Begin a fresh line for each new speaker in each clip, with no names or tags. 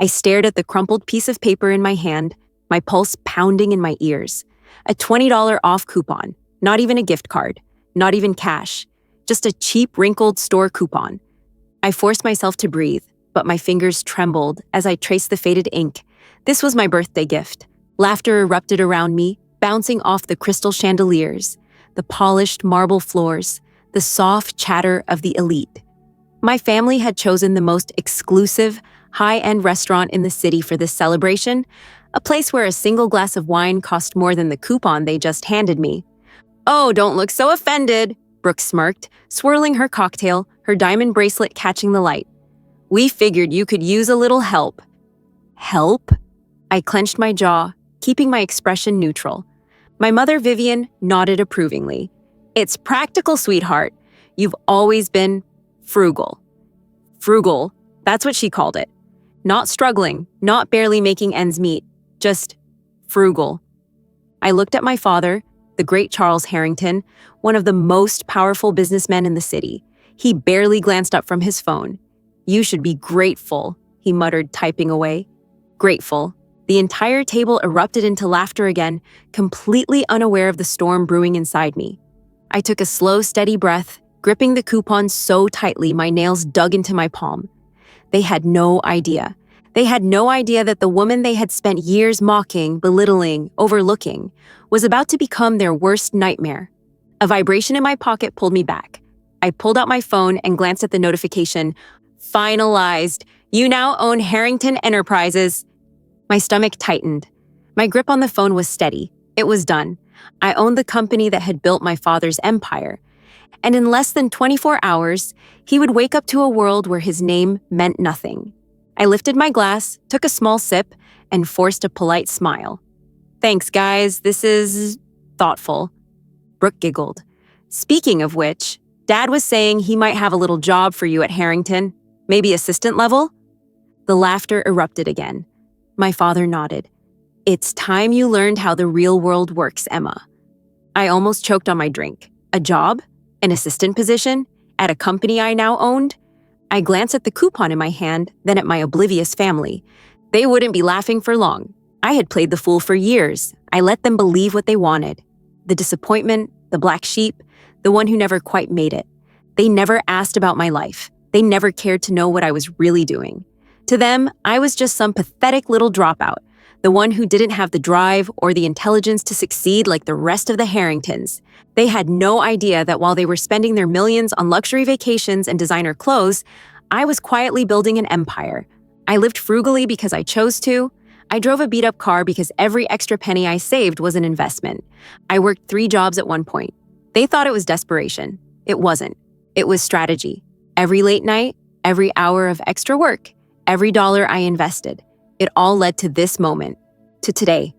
I stared at the crumpled piece of paper in my hand, my pulse pounding in my ears. A $20 off coupon, not even a gift card, not even cash, just a cheap, wrinkled store coupon. I forced myself to breathe, but my fingers trembled as I traced the faded ink. This was my birthday gift. Laughter erupted around me, bouncing off the crystal chandeliers, the polished marble floors, the soft chatter of the elite. My family had chosen the most exclusive, high-end restaurant in the city for this celebration, a place where a single glass of wine cost more than the coupon they just handed me. "Oh, don't look so offended," Brooke smirked, swirling her cocktail, her diamond bracelet catching the light. "We figured you could use a little help." "Help?" I clenched my jaw, keeping my expression neutral. My mother, Vivian, nodded approvingly. "It's practical, sweetheart. You've always been frugal." Frugal, that's what she called it. Not struggling, not barely making ends meet, just frugal. I looked at my father, the great Charles Harrington, one of the most powerful businessmen in the city. He barely glanced up from his phone. "You should be grateful," he muttered, typing away. Grateful. The entire table erupted into laughter again, completely unaware of the storm brewing inside me. I took a slow, steady breath, gripping the coupon so tightly my nails dug into my palm. They had no idea. They had no idea that the woman they had spent years mocking, belittling, overlooking, was about to become their worst nightmare. A vibration in my pocket pulled me back. I pulled out my phone and glanced at the notification. "Finalized. You now own Harrington Enterprises." My stomach tightened. My grip on the phone was steady. It was done. I owned the company that had built my father's empire. And in less than 24 hours, he would wake up to a world where his name meant nothing. I lifted my glass, took a small sip, and forced a polite smile. "Thanks, guys. This is thoughtful." Brooke giggled. "Speaking of which, Dad was saying he might have a little job for you at Harrington. Maybe assistant level?" The laughter erupted again. My father nodded. "It's time you learned how the real world works, Emma." I almost choked on my drink. A job? An assistant position? At a company I now owned? I glanced at the coupon in my hand, then at my oblivious family. They wouldn't be laughing for long. I had played the fool for years. I let them believe what they wanted. The disappointment, the black sheep, the one who never quite made it. They never asked about my life. They never cared to know what I was really doing. To them, I was just some pathetic little dropout, the one who didn't have the drive or the intelligence to succeed like the rest of the Harringtons. They had no idea that while they were spending their millions on luxury vacations and designer clothes, I was quietly building an empire. I lived frugally because I chose to. I drove a beat-up car because every extra penny I saved was an investment. I worked 3 jobs at one point. They thought it was desperation. It wasn't. It was strategy. Every late night, every hour of extra work, every dollar I invested, it all led to this moment, to today.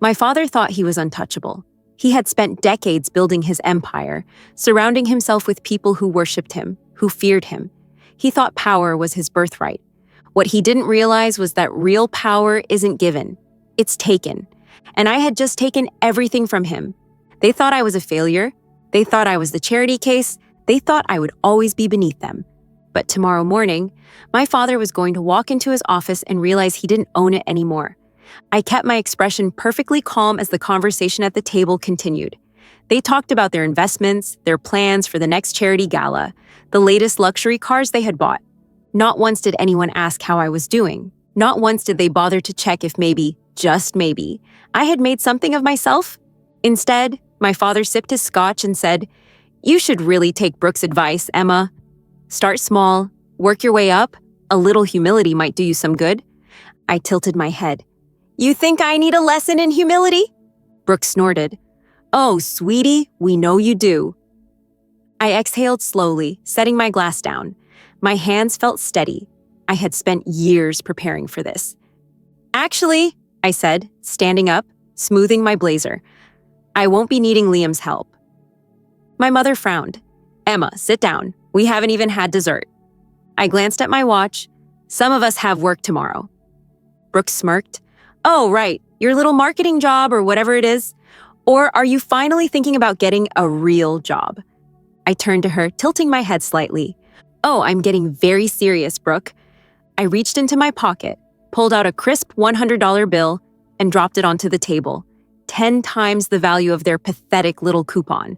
My father thought he was untouchable. He had spent decades building his empire, surrounding himself with people who worshipped him, who feared him. He thought power was his birthright. What he didn't realize was that real power isn't given, it's taken. And I had just taken everything from him. They thought I was a failure. They thought I was the charity case. They thought I would always be beneath them. But tomorrow morning, my father was going to walk into his office and realize he didn't own it anymore. I kept my expression perfectly calm as the conversation at the table continued. They talked about their investments, their plans for the next charity gala, the latest luxury cars they had bought. Not once did anyone ask how I was doing. Not once did they bother to check if maybe, just maybe, I had made something of myself. Instead, my father sipped his scotch and said, "You should really take Brooke's advice, Emma. Start small, work your way up. A little humility might do you some good." I tilted my head. "You think I need a lesson in humility?" Brooke snorted. "Oh, sweetie, we know you do." I exhaled slowly, setting my glass down. My hands felt steady. I had spent years preparing for this. "Actually," I said, standing up, smoothing my blazer, "I won't be needing Liam's help." My mother frowned. "Emma, sit down. We haven't even had dessert." I glanced at my watch. "Some of us have work tomorrow." Brooke smirked. "Oh, right, your little marketing job or whatever it is. Or are you finally thinking about getting a real job?" I turned to her, tilting my head slightly. "Oh, I'm getting very serious, Brooke." I reached into my pocket, pulled out a crisp $100 bill and dropped it onto the table, 10 times the value of their pathetic little coupon.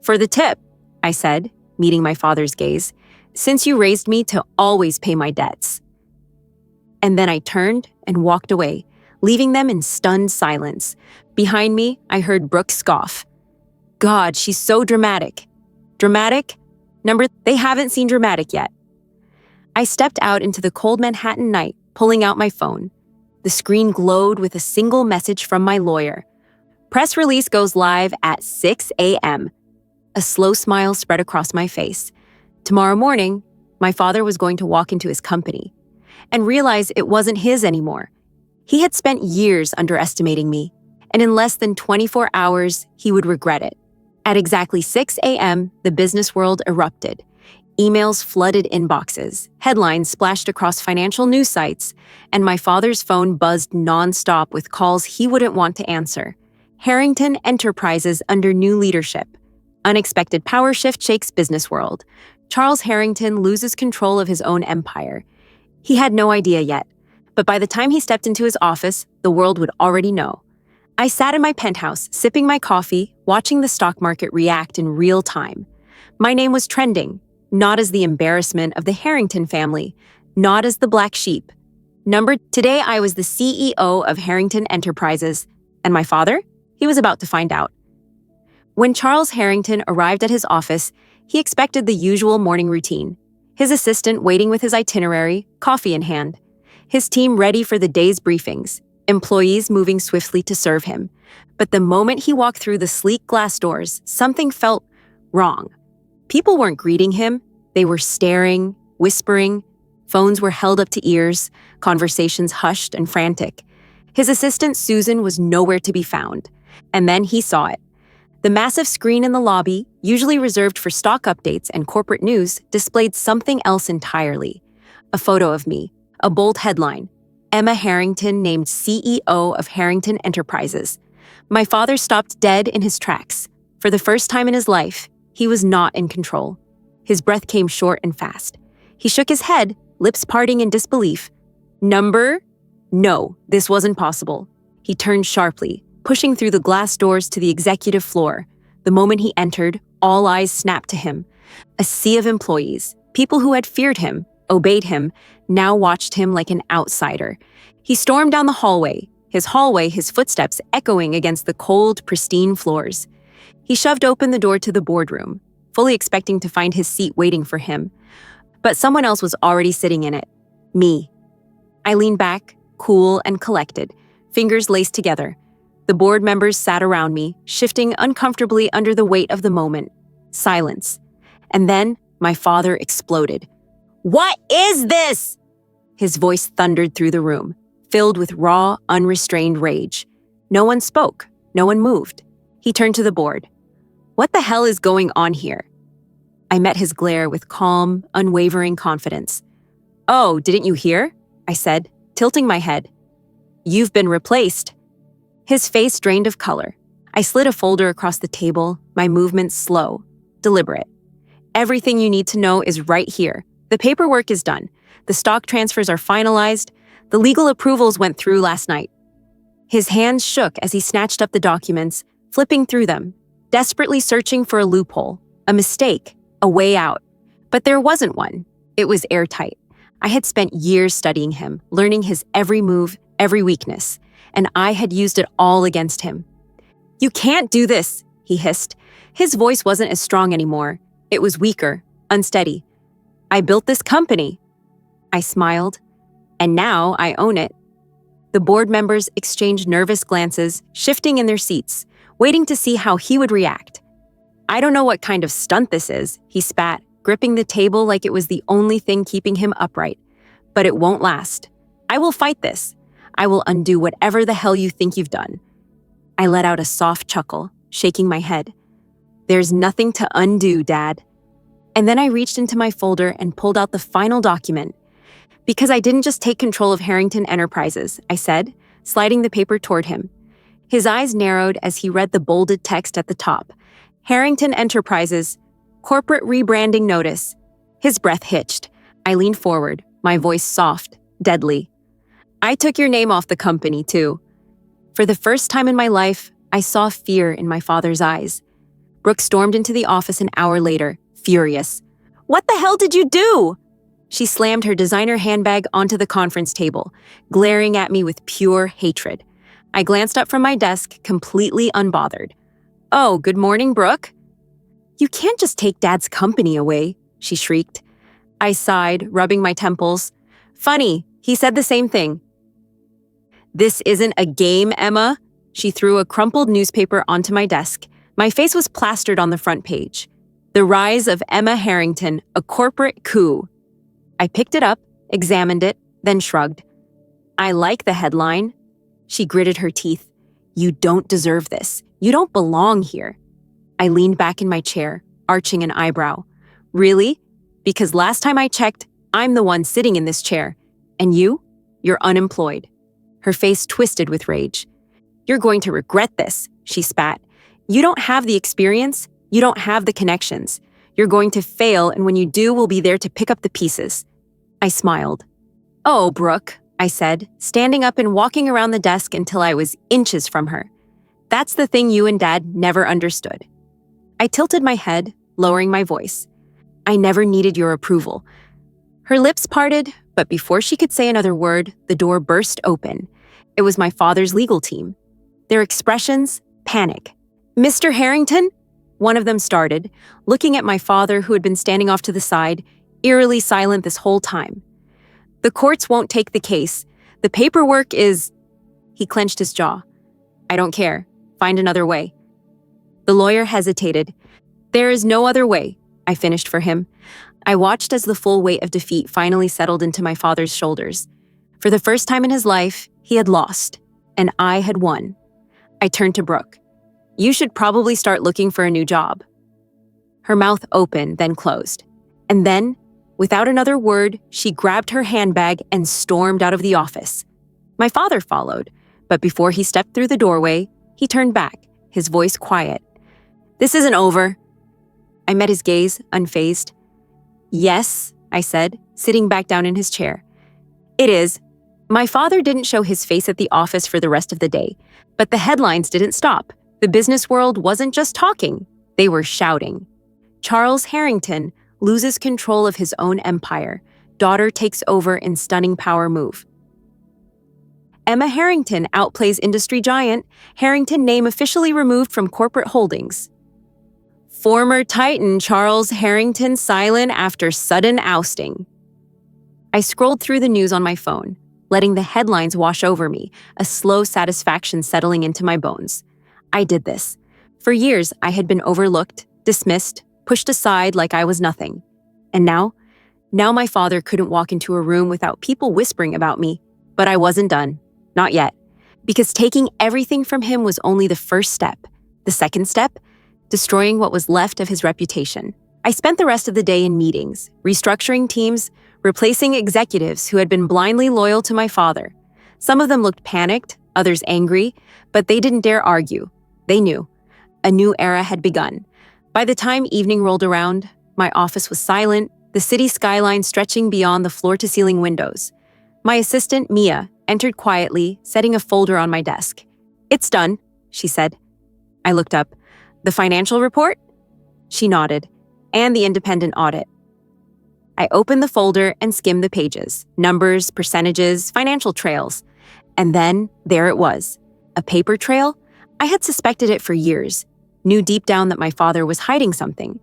"For the tip," I said, meeting my father's gaze, "since you raised me to always pay my debts." And then I turned and walked away, leaving them in stunned silence. Behind me, I heard Brooke scoff. "God, she's so dramatic." "Dramatic? They haven't seen dramatic yet." I stepped out into the cold Manhattan night, pulling out my phone. The screen glowed with a single message from my lawyer. "Press release goes live at 6 a.m. A slow smile spread across my face. Tomorrow morning, my father was going to walk into his company and realize it wasn't his anymore. He had spent years underestimating me, and in less than 24 hours, he would regret it. At exactly 6 a.m., the business world erupted. Emails flooded inboxes, headlines splashed across financial news sites, and my father's phone buzzed nonstop with calls he wouldn't want to answer. Harrington Enterprises under new leadership. Unexpected power shift shakes business world. Charles Harrington loses control of his own empire. He had no idea yet, but by the time he stepped into his office, the world would already know. I sat in my penthouse, sipping my coffee, watching the stock market react in real time. My name was trending, not as the embarrassment of the Harrington family, not as the black sheep. Today I was the CEO of Harrington Enterprises, and my father? He was about to find out. When Charles Harrington arrived at his office, he expected the usual morning routine. His assistant waiting with his itinerary, coffee in hand. His team ready for the day's briefings, employees moving swiftly to serve him. But the moment he walked through the sleek glass doors, something felt wrong. People weren't greeting him. They were staring, whispering. Phones were held up to ears, conversations hushed and frantic. His assistant, Susan, was nowhere to be found. And then he saw it. The massive screen in the lobby, usually reserved for stock updates and corporate news, displayed something else entirely. A photo of me, a bold headline, "Emma Harrington named CEO of Harrington Enterprises." My father stopped dead in his tracks. For the first time in his life, he was not in control. His breath came short and fast. He shook his head, lips parting in disbelief. No, this wasn't possible. He turned sharply, pushing through the glass doors to the executive floor. The moment he entered, all eyes snapped to him. A sea of employees, people who had feared him, obeyed him, now watched him like an outsider. He stormed down the hallway, his footsteps echoing against the cold, pristine floors. He shoved open the door to the boardroom, fully expecting to find his seat waiting for him. But someone else was already sitting in it. Me. I leaned back, cool and collected, fingers laced together. The board members sat around me, shifting uncomfortably under the weight of the moment. Silence. And then my father exploded. "What is this?" His voice thundered through the room, filled with raw, unrestrained rage. No one spoke. No one moved. He turned to the board. "What the hell is going on here?" I met his glare with calm, unwavering confidence. "Oh, didn't you hear?" I said, tilting my head. "You've been replaced." His face drained of color. I slid a folder across the table, my movements slow, deliberate. "Everything you need to know is right here. The paperwork is done. The stock transfers are finalized. The legal approvals went through last night." His hands shook as he snatched up the documents, flipping through them, desperately searching for a loophole, a mistake, a way out. But there wasn't one. It was airtight. I had spent years studying him, learning his every move, every weakness, and I had used it all against him. "You can't do this," he hissed. His voice wasn't as strong anymore. It was weaker, unsteady. "I built this company." I smiled. "And now I own it." The board members exchanged nervous glances, shifting in their seats, waiting to see how he would react. "I don't know what kind of stunt this is," he spat, gripping the table like it was the only thing keeping him upright. "But it won't last. I will fight this. I will undo whatever the hell you think you've done." I let out a soft chuckle, shaking my head. "There's nothing to undo, Dad." And then I reached into my folder and pulled out the final document. "Because I didn't just take control of Harrington Enterprises," I said, sliding the paper toward him. His eyes narrowed as he read the bolded text at the top. "Harrington Enterprises, corporate rebranding notice." His breath hitched. I leaned forward, my voice soft, deadly. I took your name off the company, too. For the first time in my life, I saw fear in my father's eyes. Brooke stormed into the office an hour later, furious. What the hell did you do? She slammed her designer handbag onto the conference table, glaring at me with pure hatred. I glanced up from my desk, completely unbothered. Oh, good morning, Brooke. You can't just take Dad's company away, she shrieked. I sighed, rubbing my temples. Funny, he said the same thing. This isn't a game, Emma. She threw a crumpled newspaper onto my desk. My face was plastered on the front page. The Rise of Emma Harrington, a Corporate Coup. I picked it up, examined it, then shrugged. I like the headline. She gritted her teeth. You don't deserve this. You don't belong here. I leaned back in my chair, arching an eyebrow. Really? Because last time I checked, I'm the one sitting in this chair. And you're unemployed. Her face twisted with rage. You're going to regret this, she spat. You don't have the experience. You don't have the connections. You're going to fail, and when you do, we'll be there to pick up the pieces. I smiled. Oh, Brooke, I said, standing up and walking around the desk until I was inches from her. That's the thing you and Dad never understood. I tilted my head, lowering my voice. I never needed your approval. Her lips parted, but before she could say another word, the door burst open. It was my father's legal team. Their expressions, panic. Mr. Harrington? One of them started, looking at my father who had been standing off to the side, eerily silent this whole time. The courts won't take the case. The paperwork is... He clenched his jaw. I don't care. Find another way. The lawyer hesitated. There is no other way, I finished for him. I watched as the full weight of defeat finally settled into my father's shoulders. For the first time in his life, he had lost, and I had won. I turned to Brooke. You should probably start looking for a new job. Her mouth opened, then closed. And then, without another word, she grabbed her handbag and stormed out of the office. My father followed, but before he stepped through the doorway, he turned back, his voice quiet. This isn't over. I met his gaze, unfazed. Yes, I said, sitting back down in his chair. It is. My father didn't show his face at the office for the rest of the day, but the headlines didn't stop. The business world wasn't just talking, they were shouting. Charles Harrington loses control of his own empire. Daughter takes over in stunning power move. Emma Harrington outplays industry giant. Harrington name officially removed from corporate holdings. Former Titan Charles Harrington silent after sudden ousting. I scrolled through the news on my phone, letting the headlines wash over me, a slow satisfaction settling into my bones. I did this. For years, I had been overlooked, dismissed, pushed aside like I was nothing. And now my father couldn't walk into a room without people whispering about me. But I wasn't done. Not yet. Because taking everything from him was only the first step. The second step? Destroying what was left of his reputation. I spent the rest of the day in meetings, restructuring teams, replacing executives who had been blindly loyal to my father. Some of them looked panicked, others angry, but they didn't dare argue. They knew. A new era had begun. By the time evening rolled around, my office was silent, the city skyline stretching beyond the floor-to-ceiling windows. My assistant, Mia, entered quietly, setting a folder on my desk. It's done, she said. I looked up. The financial report? She nodded. And the independent audit. I opened the folder and skimmed the pages. Numbers, percentages, financial trails. And then, there it was. A paper trail? I had suspected it for years. Knew deep down that my father was hiding something.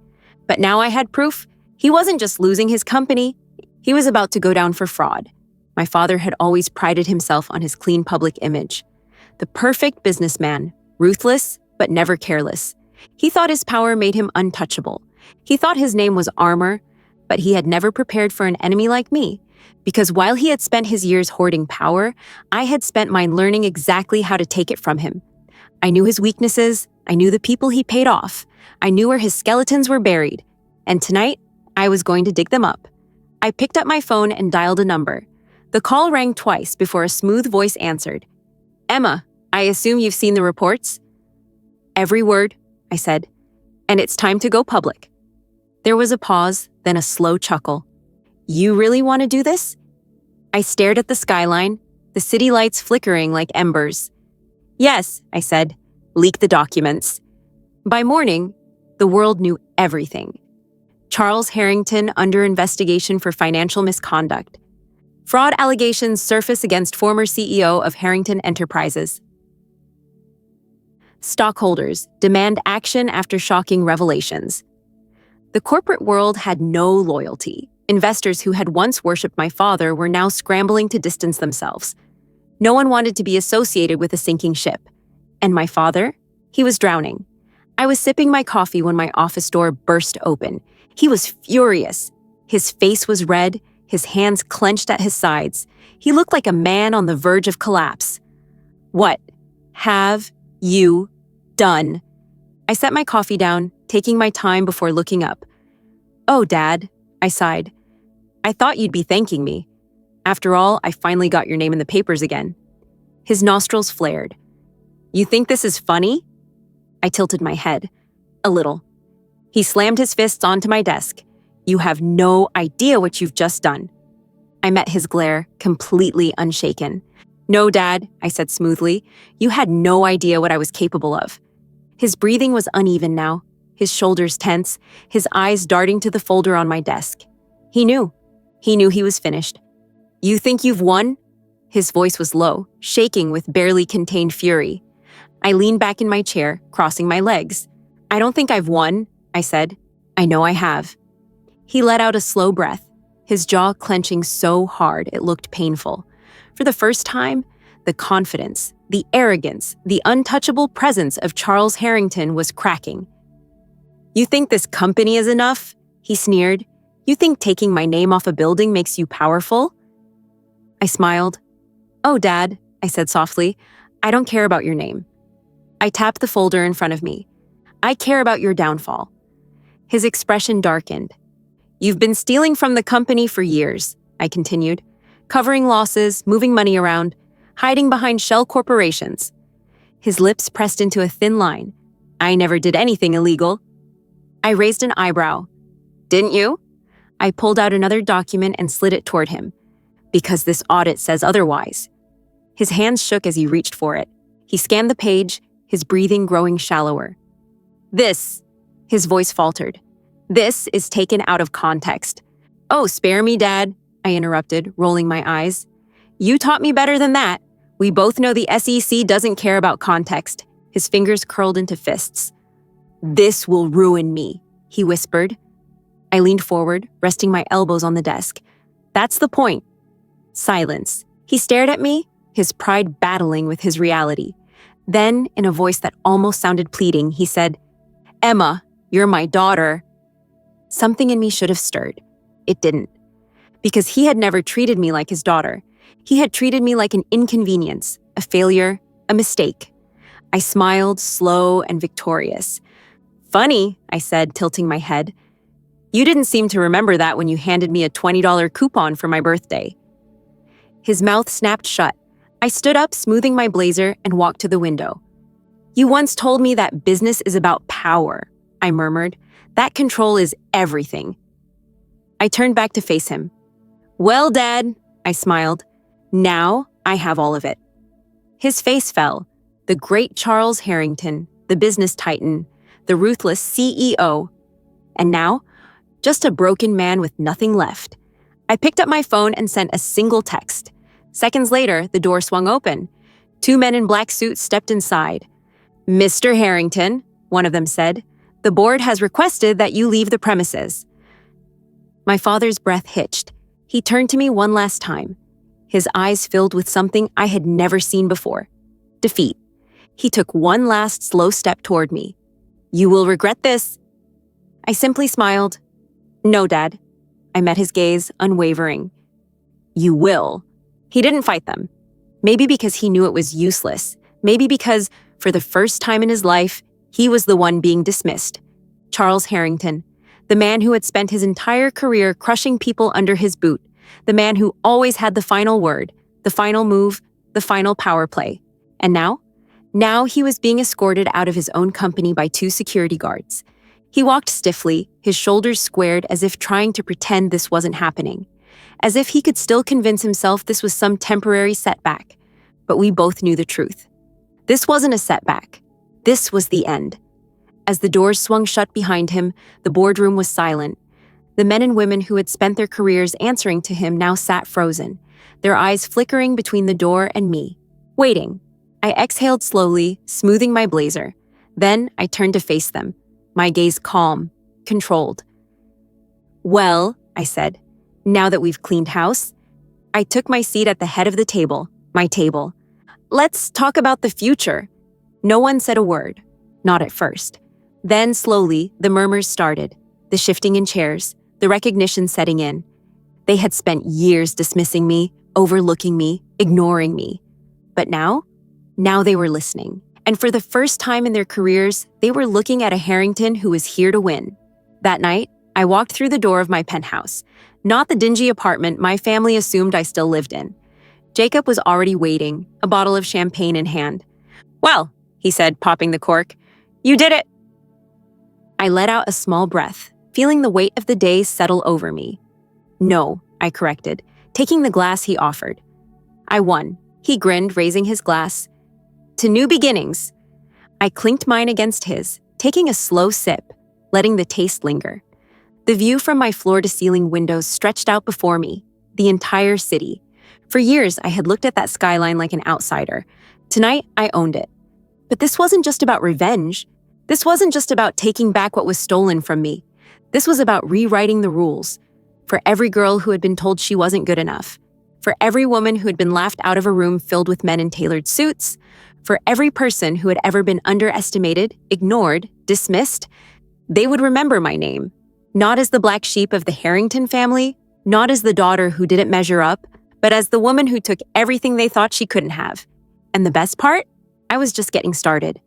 But now I had proof. He wasn't just losing his company. He was about to go down for fraud. My father had always prided himself on his clean public image. The perfect businessman, ruthless, but never careless. He thought his power made him untouchable. He thought his name was armor, but he had never prepared for an enemy like me. Because while he had spent his years hoarding power, I had spent mine learning exactly how to take it from him. I knew his weaknesses, I knew the people he paid off, I knew where his skeletons were buried. And tonight, I was going to dig them up. I picked up my phone and dialed a number. The call rang twice before a smooth voice answered. Emma, I assume you've seen the reports? Every word, I said. And it's time to go public. There was a pause, then a slow chuckle. You really want to do this? I stared at the skyline. the city lights flickering like embers. Yes, I said, leak the documents. By morning, the world knew everything. Charles Harrington under investigation for financial misconduct. Fraud allegations surface against former CEO of Harrington Enterprises. Stockholders demand action after shocking revelations. The corporate world had no loyalty. Investors who had once worshipped my father were now scrambling to distance themselves. No one wanted to be associated with a sinking ship. And my father? He was drowning. I was sipping my coffee when my office door burst open. He was furious. His face was red, his hands clenched at his sides. He looked like a man on the verge of collapse. What have you done? I set my coffee down, taking my time before looking up. Oh, Dad, I sighed. I thought you'd be thanking me. After all, I finally got your name in the papers again. His nostrils flared. You think this is funny? I tilted my head. A little. He slammed his fists onto my desk. You have no idea what you've just done. I met his glare, completely unshaken. No, Dad, I said smoothly. You had no idea what I was capable of. His breathing was uneven now, his shoulders tense, his eyes darting to the folder on my desk. He knew. He knew he was finished. You think you've won? His voice was low, shaking with barely contained fury. I leaned back in my chair, crossing my legs. I don't think I've won, I said. I know I have. He let out a slow breath, his jaw clenching so hard it looked painful. For the first time, the confidence, the arrogance, the untouchable presence of Charles Harrington was cracking. You think this company is enough? He sneered. You think taking my name off a building makes you powerful? I smiled. Oh, Dad, I said softly, I don't care about your name. I tapped the folder in front of me. I care about your downfall. His expression darkened. You've been stealing from the company for years, I continued, covering losses, moving money around, hiding behind shell corporations. His lips pressed into a thin line. I never did anything illegal. I raised an eyebrow. Didn't you? I pulled out another document and slid it toward him. Because this audit says otherwise. His hands shook as he reached for it. He scanned the page, his breathing growing shallower. This, his voice faltered. This is taken out of context. Oh, spare me, Dad, I interrupted, rolling my eyes. You taught me better than that. We both know the SEC doesn't care about context. His fingers curled into fists. This will ruin me, he whispered. I leaned forward, resting my elbows on the desk. That's the point. Silence. He stared at me, his pride battling with his reality. Then, in a voice that almost sounded pleading, he said, Emma, you're my daughter. Something in me should have stirred. It didn't. Because he had never treated me like his daughter. He had treated me like an inconvenience, a failure, a mistake. I smiled, slow and victorious. Funny, I said, tilting my head. You didn't seem to remember that when you handed me a $20 coupon for my birthday. His mouth snapped shut. I stood up, smoothing my blazer, and walked to the window. You once told me that business is about power, I murmured. That control is everything. I turned back to face him. Well, Dad, I smiled. Now I have all of it. His face fell. The great Charles Harrington, the business titan, the ruthless CEO. And now, just a broken man with nothing left. I picked up my phone and sent a single text. Seconds later, the door swung open. 2 men in black suits stepped inside. Mr. Harrington, one of them said, the board has requested that you leave the premises. My father's breath hitched. He turned to me one last time. His eyes filled with something I had never seen before. Defeat. He took one last slow step toward me. You will regret this. I simply smiled. No, Dad. I met his gaze, unwavering. You will. He didn't fight them. Maybe because he knew it was useless. Maybe because, for the first time in his life, he was the one being dismissed. Charles Harrington, the man who had spent his entire career crushing people under his boot, the man who always had the final word, the final move, the final power play. And now? Now he was being escorted out of his own company by 2 security guards. He walked stiffly, his shoulders squared as if trying to pretend this wasn't happening. as if he could still convince himself this was some temporary setback. But we both knew the truth. This wasn't a setback. This was the end. As the doors swung shut behind him, the boardroom was silent. The men and women who had spent their careers answering to him now sat frozen, their eyes flickering between the door and me, waiting. I exhaled slowly, smoothing my blazer. Then I turned to face them, my gaze calm, controlled. "Well," I said, "now that we've cleaned house." I took my seat at the head of the table, my table. "Let's talk about the future." No one said a word, not at first. Then, slowly, the murmurs started, the shifting in chairs, the recognition setting in. They had spent years dismissing me, overlooking me, ignoring me. But now they were listening. And for the first time in their careers, they were looking at a Harrington who was here to win. That night, I walked through the door of my penthouse, not the dingy apartment my family assumed I still lived in. Jacob was already waiting, a bottle of champagne in hand. "Well," he said, popping the cork, "you did it." I let out a small breath, feeling the weight of the day settle over me. "No," I corrected, taking the glass he offered. "I won." He grinned, raising his glass. "To new beginnings." I clinked mine against his, taking a slow sip, letting the taste linger. The view from my floor-to-ceiling windows stretched out before me, the entire city. For years, I had looked at that skyline like an outsider. Tonight, I owned it. But this wasn't just about revenge. This wasn't just about taking back what was stolen from me. This was about rewriting the rules. For every girl who had been told she wasn't good enough. For every woman who had been laughed out of a room filled with men in tailored suits. For every person who had ever been underestimated, ignored, dismissed. They would remember my name. Not as the black sheep of the Harrington family, not as the daughter who didn't measure up, but as the woman who took everything they thought she couldn't have. And the best part? I was just getting started.